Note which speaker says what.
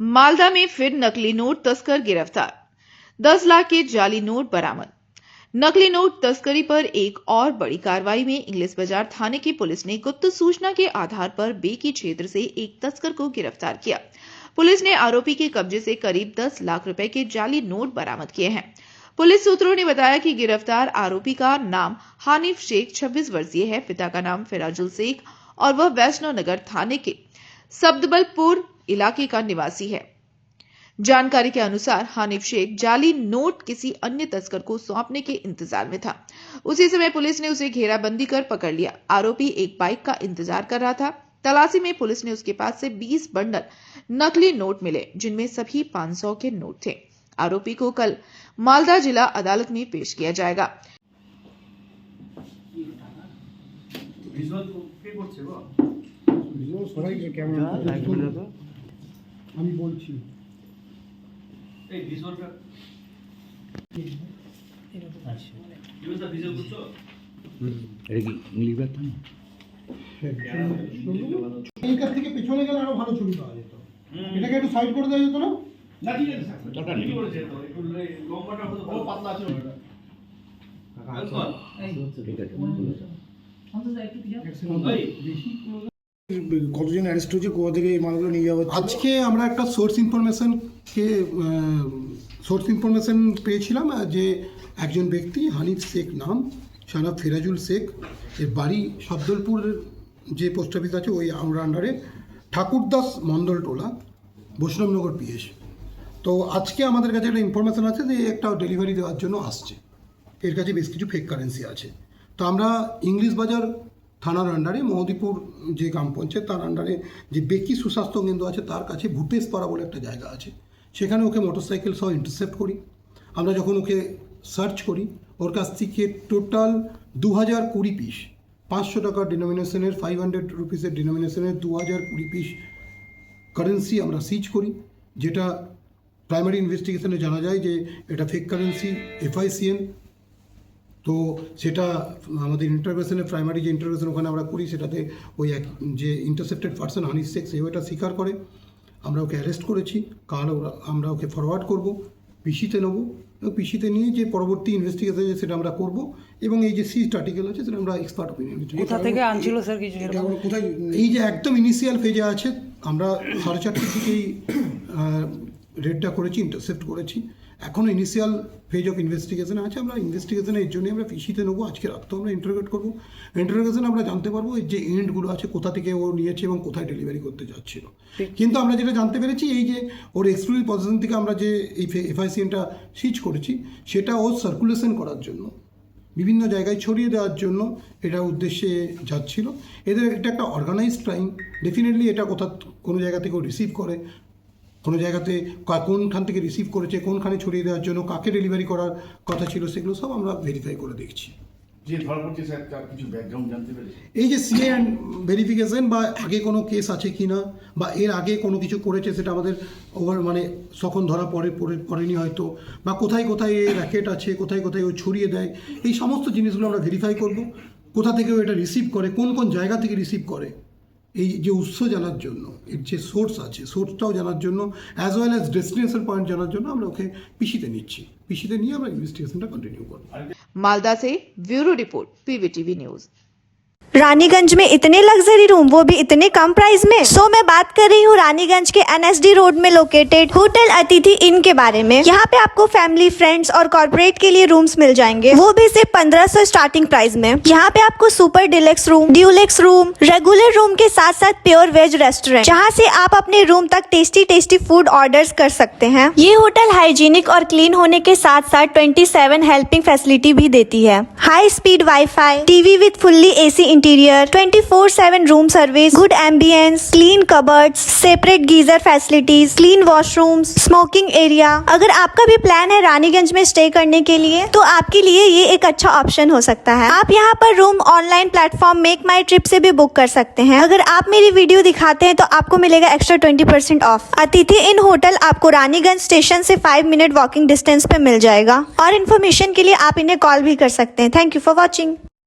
Speaker 1: मालदा में फिर नकली नोट तस्कर गिरफ्तार। 10 लाख के जाली नोट बरामद। नकली नोट तस्करी पर एक और बड़ी कार्रवाई में इंग्लिश बाजार थाने की पुलिस ने गुप्त सूचना के आधार पर बेकी क्षेत्र से एक तस्कर को गिरफ्तार किया। पुलिस ने आरोपी के कब्जे से करीब 10 लाख रुपए के जाली नोट बरामद किए हैं। पुलिस सूत्रों ने बताया कि गिरफ्तार आरोपी का नाम हानिफ शेख 26 वर्षीय है। पिता का नाम फिराजुल शेख और वह वैष्णो नगर थाने के सब्दबलपुर इलाके का निवासी है। जानकारी के अनुसार हानिफ शेख जाली नोट किसी अन्य तस्कर को सौंपने के इंतजार में था। उसी समय पुलिस ने उसे घेराबंदी कर पकड़ लिया। आरोपी एक बाइक का इंतजार कर रहा था। तलाशी में पुलिस ने उसके पास से 20 बंडल नकली नोट मिले, जिनमें सभी 500 के नोट थे। आरोपी को कल मालदा जिला अदालत में पेश किया जाएगा।
Speaker 2: থেকে পেছনে গেলে আরো ভালো ছবি পাওয়া যেত। এটাকে একটু সাইড করে দেওয়া যেত না? না ঠিক আছে স্যার, দরকার নেই করেছে তো একটু লম্বাটা হতো ও পাতলা আছে ওটা। কতজন অ্যারেস্ট হয়েছে, কোথা থেকে এই মালগুলো নিয়ে যাওয়া হচ্ছে? আজকে আমরা একটা সোর্স ইনফরমেশন পেয়েছিলাম যে একজন ব্যক্তি হানিফ শেখ নাম, সানা ফিরাজুল শেখ, এর বাড়ি সবদলপুরের যে পোস্ট অফিস আছে ওই আমরা আন্ডারে ঠাকুরদাস মন্ডল টোলা, বৈষ্ণবনগর পিএস। তো আজকে আমাদের কাছে একটা ইনফরমেশান আছে যে একটা ডেলিভারি দেওয়ার জন্য আসছে। এর কাছে বেশ কিছু ফেক কারেন্সি আছে। তো আমরা ইংলিশ বাজার থানার আন্ডারে মহদীপুর যে গ্রাম পঞ্চায়েত তার আন্ডারে যে বেকি সুস্বাস্থ্য কেন্দ্র আছে তার কাছে ভূপেশ পাড়া বলে একটা জায়গা আছে, সেখানে ওকে মোটরসাইকেল সহ ইন্টারসেপ্ট করি। আমরা যখন ওকে সার্চ করি, ওর কাছ থেকে টোটাল 2020 পিস 500 টাকার ডিনোমিনেশনের 500 রুপিসের ডিনোমিনেশনের 2020 পিস কারেন্সি আমরা সিজ করি, যেটা প্রাইমারি ইনভেস্টিগেশনে জানা যায় যে এটা ফেক কারেন্সি FICN। তো সেটা আমাদের ইন্টারভেশনের প্রাইমারি যে ইন্টারভেশন ওখানে আমরা করি, সেটাতে ওই এক যে ইন্টারসেপ্টেড পার্সন হানিফ শেখ সেও এটা স্বীকার করে। আমরা ওকে অ্যারেস্ট করেছি। কাল আমরা ওকে ফরওয়ার্ড করব, পিসিতে নেবো, এবং পিসিতে নিয়ে যে পরবর্তী ইনভেস্টিগেশন সেটা আমরা করব। এবং এই যে সিজড আর্টিকেল আছে সেটা আমরা এক্সপার্ট ওপিনিয়ন দিচ্ছি।
Speaker 3: কোথা থেকে আনছিল স্যার কিছু?
Speaker 2: কোথায় এই যে একদম ইনিশিয়াল ফেজে আছে, আমরা 4:30 থেকেই রেডটা করেছি, ইন্টারসেপ্ট করেছি। এখনও ইনিশিয়াল ফেজ অফ ইনভেস্টিগেশন আছে। আমরা ইনভেস্টিগেশনের জন্য আমরা পিসিতে নেবো। আজকে রাতও আমরা ইন্টারোগেট করবো। ইন্টারোগেশনে আমরা জানতে পারবো যে এন্ডগুলো আছে, কোথা থেকে ও নিয়েছে এবং কোথায় ডেলিভারি করতে যাচ্ছিল। কিন্তু আমরা যেটা জানতে পেরেছি, এই যে ওর এক্সক্লুসিভ পজিশন থেকে আমরা যে এই FICNটা সিজ করেছি, সেটা ও সার্কুলেশন করার জন্য, বিভিন্ন জায়গায় ছড়িয়ে দেওয়ার জন্য এটা উদ্দেশ্যে যাচ্ছিল। এদের এটা একটা অর্গানাইজড ক্রাইম। ডেফিনেটলি এটা কোনো জায়গা থেকে ও রিসিভ করে, কোনো জায়গাতে কোনখান থেকে রিসিভ করেছে, কোনখানে ছড়িয়ে দেওয়ার জন্য কাকে ডেলিভারি করার কথা ছিল, সেগুলো সব আমরা ভেরিফাই করে দেখছি।
Speaker 4: যে ধরা পড়ছে স্যার তার কিছু ব্যাকগ্রাউন্ড জানতে পেরেছি?
Speaker 2: এই যে CA ভেরিফিকেশন বা আগে কোনো কেস আছে কি না, বা এর আগে কোনো কিছু করেছে সেটা আমাদের তখন ধরা পড়েনি হয়তো, বা কোথায় কোথায় এই র্যাকেট আছে, কোথায় কোথায় ও ছড়িয়ে দেয়, এই সমস্ত জিনিসগুলো আমরা ভেরিফাই করব। কোথা থেকে ও এটা রিসিভ করে, কোন কোন জায়গা থেকে রিসিভ করে, এই যে উৎস জানার জন্য, এর যে সোর্স আছে সোর্সটাও জানার জন্য, as well as destination point জানার জন্য আমরা ওকে পিসিতে নিচ্ছি। পিসিতে নিয়ে আমরা ইনভেস্টিগেশনটা কন্টিনিউ করব।
Speaker 1: मालदा से bureau report, PVTV news.
Speaker 5: Raniganj में इतने लग्जरी रूम, वो भी इतने कम प्राइस में। मैं बात कर रही हूँ रानीगंज के NSD रोड में लोकेटेड होटल अतिथि इन के बारे में। यहाँ पे आपको फैमिली, फ्रेंड्स और कॉर्पोरेट के लिए रूम्स मिल जाएंगे, वो भी सिर्फ 1500 स्टार्टिंग प्राइस में। यहाँ पे आपको super deluxe room, Dulux room, regular room के साथ साथ प्योर वेज रेस्टोरेंट, जहाँ से आप अपने रूम तक टेस्टी फूड ऑर्डर्स कर सकते हैं। ये होटल हाइजीनिक और क्लीन होने के साथ साथ 27 हेल्पिंग फैसिलिटी भी देती है। High speed wifi, TV with fully AC interior, 24/7 room service, good ambience, clean cupboards, separate geyser facilities, clean washrooms, smoking area. अगर आपका भी प्लान है रानीगंज में स्टे करने के लिए, तो आपके लिए ये एक अच्छा ऑप्शन हो सकता है। आप यहाँ पर रूम ऑनलाइन प्लेटफॉर्म मेक माई ट्रिप से भी बुक कर सकते हैं। अगर आप मेरी वीडियो दिखाते हैं तो आपको मिलेगा एक्स्ट्रा 20% ऑफ। अतिथि इन होटल आपको रानीगंज स्टेशन से 5 मिनट वॉकिंग डिस्टेंस पे मिल जाएगा। और इन्फॉर्मेशन के लिए आप इन्हें कॉल भी कर सकते हैं। Thank you for watching.